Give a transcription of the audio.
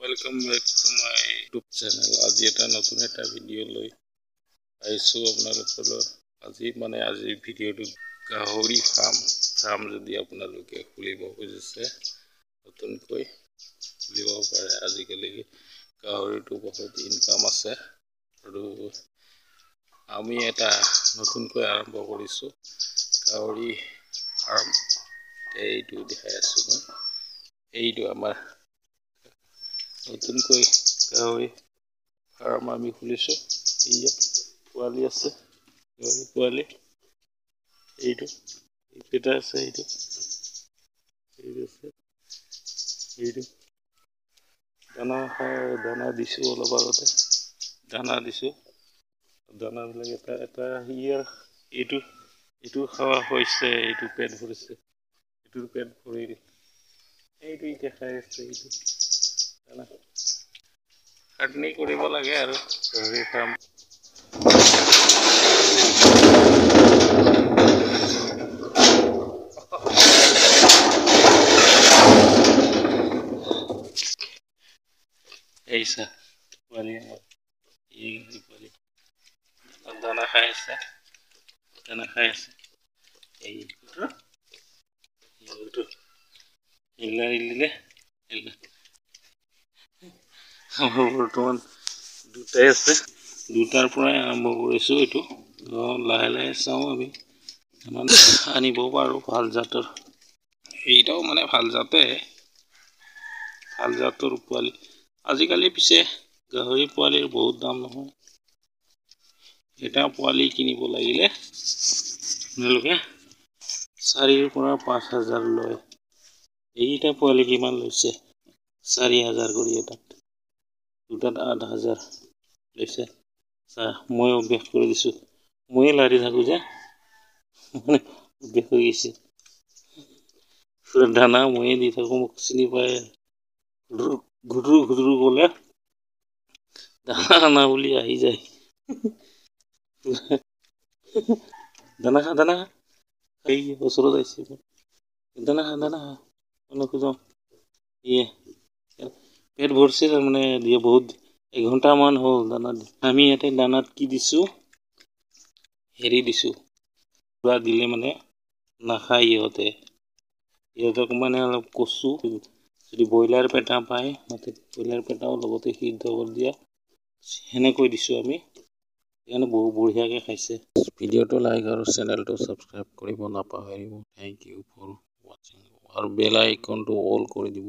Welcome back to my YouTube channel. আজি এটা নতুন এটা ভিডিঅ' লৈ আহিছো আপোনালোকলৈ। আজি ভিডিঅ'টো গাহৰি ফাৰ্ম যদি আপোনালোকে খুলিব খুজিছে নতুনকৈ খুলিব পাৰে। আজিকালি গাহৰিটো বহুত ইনকাম আছে আৰু আমি এটা নতুনকৈ আৰম্ভ কৰিছো গাহৰি ফাৰ্ম। এইটো দেখাই আছো মই। এইটো আমাৰ নতুনকৈ গাহৰি ফাৰ্ম আমি খুলিছো। ইয়া পোৱালি আছে, গাহৰি পোৱালি এইটো এটা আছে, এইটো আছে, এইটো দানা দিছো অলপ আগতে। দানা দিছো, দানাবিলাক এটা এটা ইয়াৰ এইটো খাওয়া হৈছে, এইটো পেট ভৰিছে, এইটোৰ পেট ভৰিল, এইটো দেখাই আছে। এইটো দানা কাটনি কৰিব লাগে আৰু গাহৰি ফাৰ্ম এইসা পোৱালি পোৱালি দানা খাই আছে, এইটো দিলে বৰ্তমান দুটাই আছে, দুটাৰ পৰাই আৰম্ভ কৰিছো। এইটো লাহে লাহে চাওঁ আমি আনিব পাৰো ভাল জাতৰ। এইটাও মানে ভাল জাতৰ পোৱালি। আজিকালি পিছে গাহৰি পোৱালিৰ বহুত দাম নহয়। এটা পোৱালি কিনিব লাগিলে আপোনালোকে 4,000 পৰা 5,000 লয়। এইটা পোৱালি কিমান লৈছে? 4,000 কৰি এটাত, দুটাত 8,000 লৈছে। মই অভ্যাস কৰি দিছো, ময়ে লাৰি থাকো যে মানে অভ্যাস হৈ গৈছে। দানা ময়ে দি থাকো, মোক চিনি পায়। ঘুটৰু গলে দানা আনা বুলি আহি যায়। দানা খা এই ওচৰত আহিছে, দানা খা নোখোজাও। পেট ভৰছে তাৰমানে দিয়ে বহুত। এঘণ্টামান হ'ল দানা আমি ইয়াতে দানাত কি দিছো, হেৰি দিছো, পুৰা দিলে মানে নাখায় ইহঁতক মানে অলপ কচু, যদি ব্ৰইলাৰ পেটা পায় ব্ৰইলাৰ পেটাও লগতে সিদ্ধ কৰি দিয়া সেনেকৈ দিছো আমি। সেইকাৰণে বহুত বঢ়িয়াকে খাইছে। ভিডিঅ'টো লাইক আৰু চেনেলটো ছাবস্ক্ৰাইব কৰিব নাপাহৰিব। থেংক ইউ ফৰ ৱাচিং আৰু বেল আইকনটো অল কৰি দিব।